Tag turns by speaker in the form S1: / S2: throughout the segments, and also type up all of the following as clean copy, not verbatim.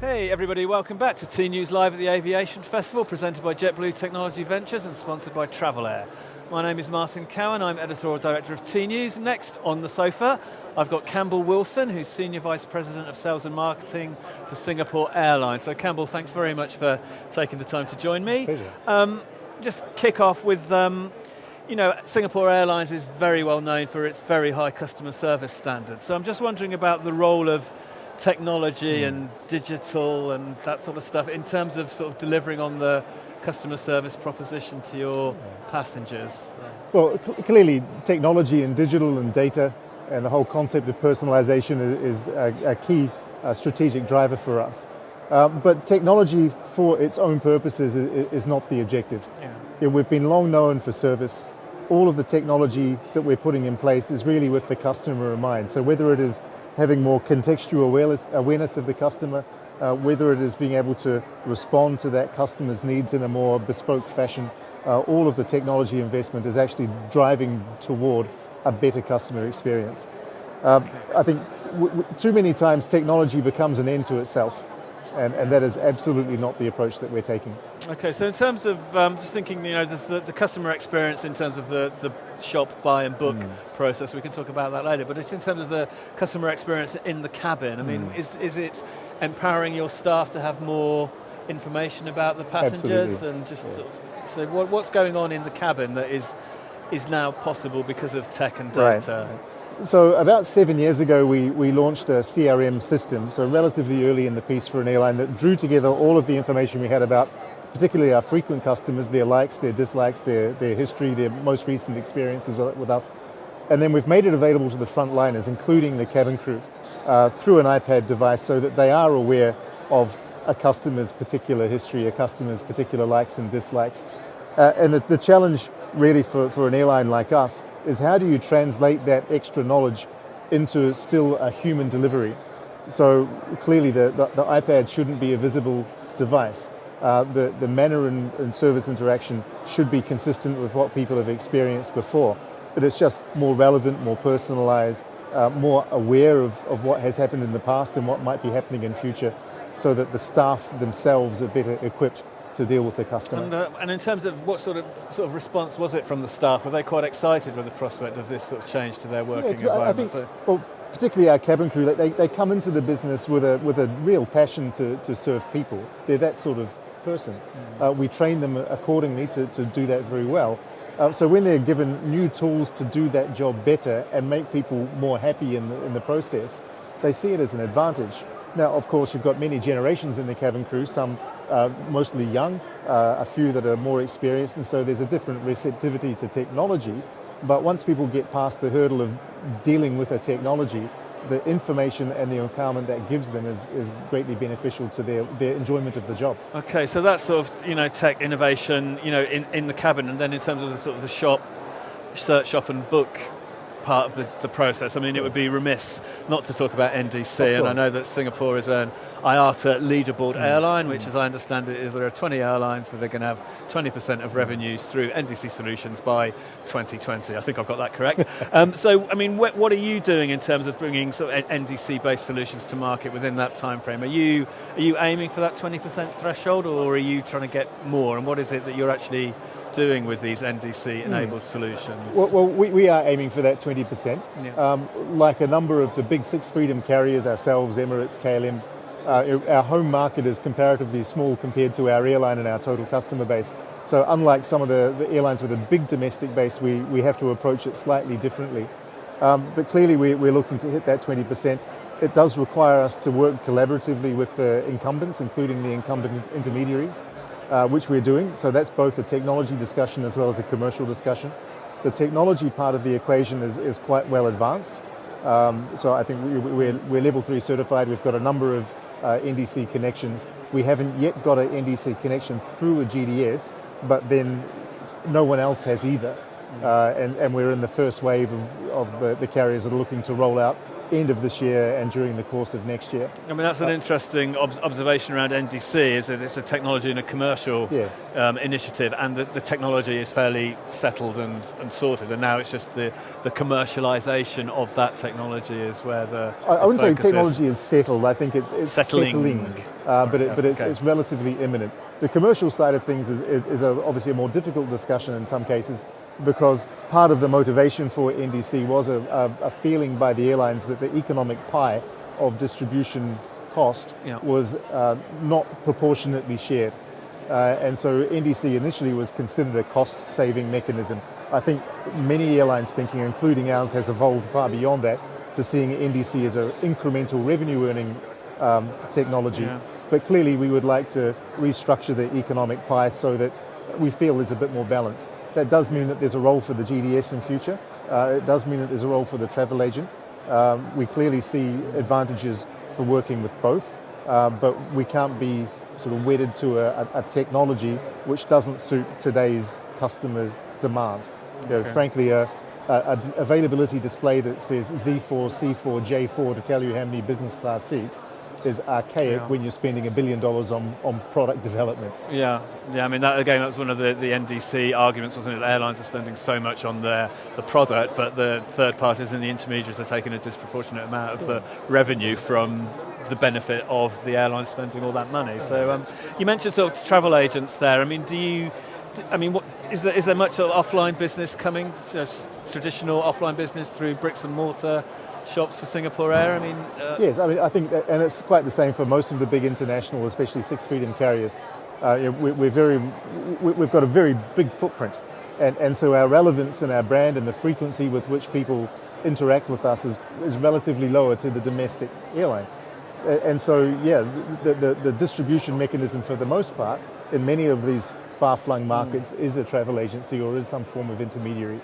S1: Hey everybody, welcome back to tnoozLIVE at the Aviation Festival, presented by JetBlue Technology Ventures and sponsored by Travelair. My name is Martin Cowan, I'm Editorial Director of T-News. Next on the sofa, I've got Campbell Wilson, who's Senior Vice President of Sales and Marketing for Singapore Airlines. So Campbell, thanks very much for taking the time to join me.
S2: Pleasure.
S1: Just kick off with, Singapore Airlines is very well known for its very high customer service standards. So I'm just wondering about the role of technology and digital and that sort of stuff in terms of sort of delivering on the customer service proposition to your passengers.
S2: Well, clearly technology and digital and data and the whole concept of personalization is a key strategic driver for us. But technology for its own purposes is not the objective. We've been long known for service. All of the technology that we're putting in place is really with the customer in mind. So whether it is having more contextual awareness of the customer, whether it is being able to respond to that customer's needs in a more bespoke fashion, all of the technology investment is actually driving toward a better customer experience. I think too many times technology becomes an end to itself, and that is absolutely not the approach that we're taking.
S1: Okay, so in terms of just thinking, there's the customer experience in terms of the shop, buy and book process, we can talk about that later, but it's in terms of the customer experience in the cabin. I mean, is it empowering your staff to have more information about the passengers?
S2: Absolutely.
S1: And just so what's going on in the cabin that is now possible because of tech and data?
S2: Right. So about 7 years ago, we launched a CRM system, so relatively early in the piece for an airline, that drew together all of the information we had about particularly our frequent customers, their likes, their dislikes, their history, their most recent experiences with us. And then we've made it available to the frontliners, including the cabin crew, through an iPad device so that they are aware of a customer's particular history, a customer's particular likes and dislikes. And the challenge really for an airline like us is how do you translate that extra knowledge into still a human delivery? So clearly the iPad shouldn't be a visible device. The manner and service interaction should be consistent with what people have experienced before, but it's just more relevant, more personalized, more aware of what has happened in the past and what might be happening in future, so that the staff themselves are better equipped to deal with the customer.
S1: And in terms of what sort of response was it from the staff? Were they quite excited with the prospect of this sort of change to their working environment?
S2: I think, well, particularly our cabin crew, they come into the business with a real passion to serve people. They're that sort of person. We train them accordingly to do that very well. So when they're given new tools to do that job better and make people more happy in the process, they see it as an advantage. Now, of course, you've got many generations in the cabin crew, some mostly young, a few that are more experienced, and so there's a different receptivity to technology. But once people get past the hurdle of dealing with a technology, the information and the empowerment that gives them is greatly beneficial to their enjoyment of the job.
S1: Okay, so that's sort of tech innovation in the cabin, and then in terms of the sort of the search, shop and book part of the process. I mean, it would be remiss not to talk about NDC, and I know that Singapore is an IATA leaderboard airline, which as I understand it is there are 20 airlines that are going to have 20% of revenues through NDC solutions by 2020. I think I've got that correct. So, I mean, what are you doing in terms of bringing sort of NDC-based solutions to market within that time frame? Are you aiming for that 20% threshold, or are you trying to get more? And what is it that you're actually doing with these NDC-enabled solutions?
S2: Well, we are aiming for that 20%. Like a number of the big six freedom carriers, ourselves, Emirates, KLM, our home market is comparatively small compared to our airline and our total customer base. So unlike some of the airlines with a big domestic base, we have to approach it slightly differently. But clearly we're looking to hit that 20%. It does require us to work collaboratively with the incumbents, including the incumbent intermediaries, which we're doing. So that's both a technology discussion as well as a commercial discussion. The technology part of the equation is quite well advanced. So I think we're level 3 certified. We've got a number of NDC connections. We haven't yet got an NDC connection through a GDS, but then no one else has either. And we're in the first wave of the carriers that are looking to roll out end of this year and during the course of next year.
S1: I mean, that's an interesting observation around NDC, is that it's a technology and a commercial
S2: Yes.
S1: Initiative, and the technology is fairly settled and sorted, and now it's just the commercialization of that technology is where
S2: I wouldn't say
S1: focus
S2: technology is settled. I think it's
S1: Settling.
S2: but it's relatively imminent. The commercial side of things is obviously a more difficult discussion in some cases, because part of the motivation for NDC was a feeling by the airlines that the economic pie of distribution cost was not proportionately shared. And so NDC initially was considered a cost-saving mechanism. I think many airlines' thinking, including ours, has evolved far beyond that to seeing NDC as an incremental revenue-earning technology.
S1: Yeah.
S2: But clearly we would like to restructure the economic pie so that we feel there's a bit more balance. That does mean that there's a role for the GDS in future. It does mean that there's a role for the travel agent. We clearly see advantages for working with both, but we can't be sort of wedded to a technology which doesn't suit today's customer demand.
S1: Okay.
S2: Frankly, a availability display that says Z4, C4, J4 to tell you how many business class seats is archaic when you're spending $1 billion on product development.
S1: Yeah. I mean, that was one of the NDC arguments, wasn't it? Airlines are spending so much on the product, but the third parties and the intermediaries are taking a disproportionate amount of the revenue from the benefit of the airlines spending all that money. So you mentioned sort of travel agents there. I mean, what is there much sort of offline business coming? Traditional offline business through bricks and mortar shops for Singapore Air? I mean,
S2: yes, I mean, I think, and it's quite the same for most of the big international, especially sixth freedom carriers. We've got a very big footprint, and so our relevance and our brand and the frequency with which people interact with us is relatively lower to the domestic airline. And so, the distribution mechanism for the most part in many of these far-flung markets is a travel agency or is some form of intermediary.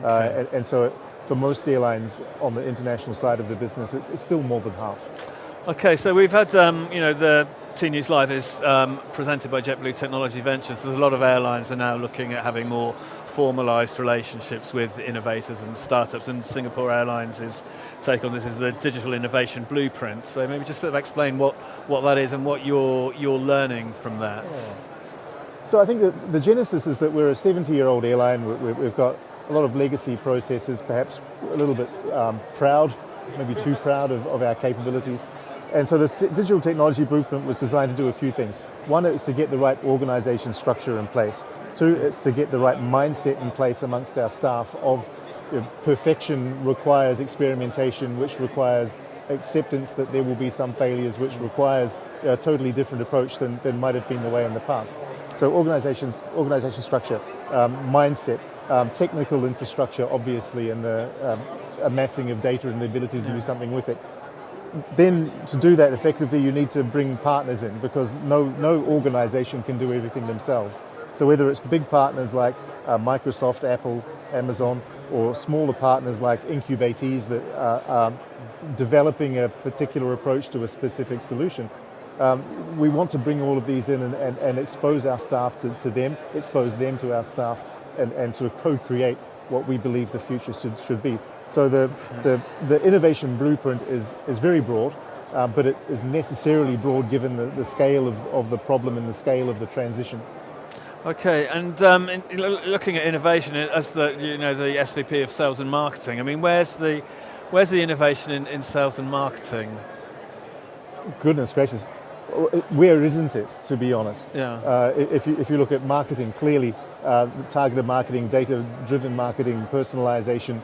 S1: Okay.
S2: And so for most airlines on the international side of the business, it's still more than half.
S1: Okay, so we've had, the tnoozLIVE is presented by JetBlue Technology Ventures. There's a lot of airlines are now looking at having more formalised relationships with innovators and startups, and Singapore Airlines' take on this is the digital innovation blueprint. So maybe just sort of explain what that is and what you're learning from that.
S2: Yeah. So I think that the genesis is that we're a 70-year-old airline. We've got a lot of legacy processes, perhaps a little bit proud, maybe too proud of our capabilities. And so this digital technology blueprint was designed to do a few things. One, it's to get the right organization structure in place. Two, it's to get the right mindset in place amongst our staff of perfection requires experimentation, which requires acceptance that there will be some failures, which requires a totally different approach than might have been the way in the past. So organization structure, mindset, technical infrastructure, obviously, and the amassing of data and the ability to do something with it. Then to do that effectively, you need to bring partners in, because no organization can do everything themselves. So whether it's big partners like Microsoft, Apple, Amazon, or smaller partners like incubatees that are developing a particular approach to a specific solution, we want to bring all of these in and expose our staff to them, expose them to our staff, and to co-create what we believe the future should be. So the innovation blueprint is very broad, but it is necessarily broad given the scale of the problem and the scale of the transition.
S1: Okay, and looking at innovation as the SVP of Sales and Marketing, I mean, where's the innovation in sales and marketing?
S2: Goodness gracious, where isn't it? To be honest,
S1: yeah.
S2: If you look at marketing, clearly targeted marketing, data-driven marketing, personalization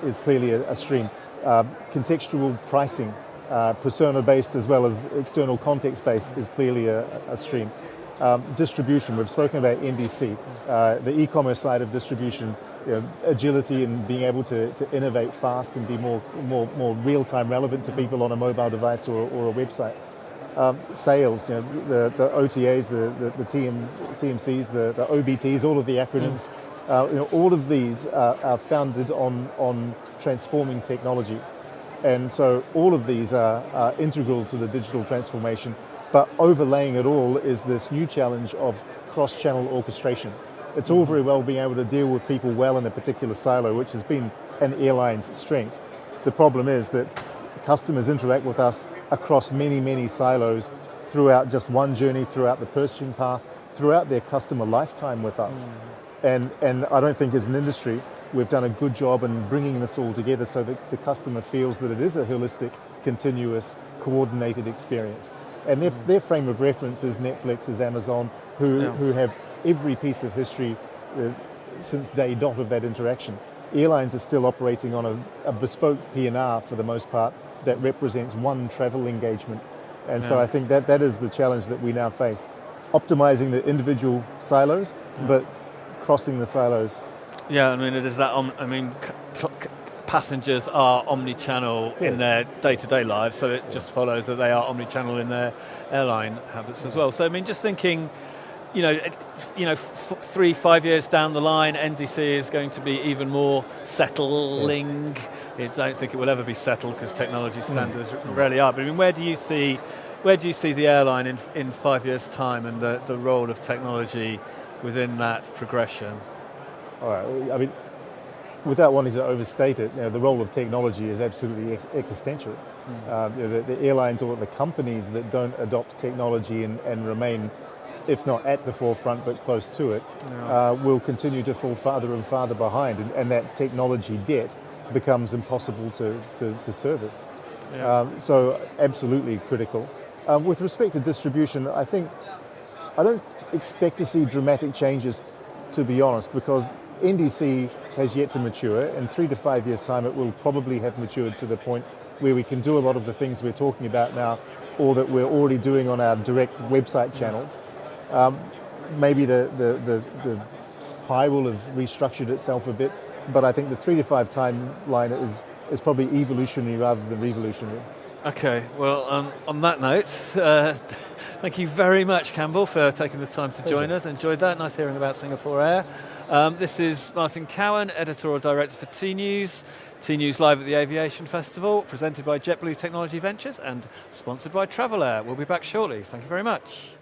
S2: is clearly a stream. Contextual pricing, persona-based as well as external context-based, is clearly a stream. Distribution, we've spoken about NDC, the e-commerce side of distribution, agility and being able to innovate fast and be more real-time relevant to people on a mobile device or a website. Sales, the OTAs, the TMCs, the OBTs, all of the acronyms, all of these are founded on transforming technology. And so all of these are integral to the digital transformation. But overlaying it all is this new challenge of cross-channel orchestration. It's all very well being able to deal with people well in a particular silo, which has been an airline's strength. The problem is that customers interact with us across many, many silos throughout just one journey, throughout the purchasing path, throughout their customer lifetime with us. And I don't think as an industry, we've done a good job in bringing this all together so that the customer feels that it is a holistic, continuous, coordinated experience. And their frame of reference is Netflix, is Amazon, who have every piece of history since day dot of that interaction. Airlines are still operating on a bespoke P&R for the most part that represents one travel engagement. And so I think that is the challenge that we now face. Optimizing the individual silos, but crossing the silos.
S1: Yeah, I mean, it is that, passengers are omni-channel in their day-to-day lives, so it just follows that they are omni-channel in their airline habits as well. So, I mean, just thinking, 3-5 years down the line, NDC is going to be even more settling. I don't think it will ever be settled because technology standards rarely are. But I mean, where do you see the airline in 5 years' time and the role of technology within that progression?
S2: All right. I mean, without wanting to overstate it, the role of technology is absolutely existential. The airlines or the companies that don't adopt technology and remain, if not at the forefront, but close to it, will continue to fall farther and farther behind, and that technology debt becomes impossible to service. So absolutely critical. With respect to distribution, I don't expect to see dramatic changes, to be honest, because NDC has yet to mature. In 3 to 5 years' time, it will probably have matured to the point where we can do a lot of the things we're talking about now, or that we're already doing on our direct website channels. Maybe the pie will have restructured itself a bit, but I think the 3 to 5 timeline is probably evolutionary rather than revolutionary.
S1: Okay, well, on that note, thank you very much, Campbell, for taking the time to join us. Enjoyed that. Nice hearing about Singapore Air. This is Martin Cowan, Editorial Director for tNews. tNews Live at the Aviation Festival, presented by JetBlue Technology Ventures and sponsored by Travel Air. We'll be back shortly. Thank you very much.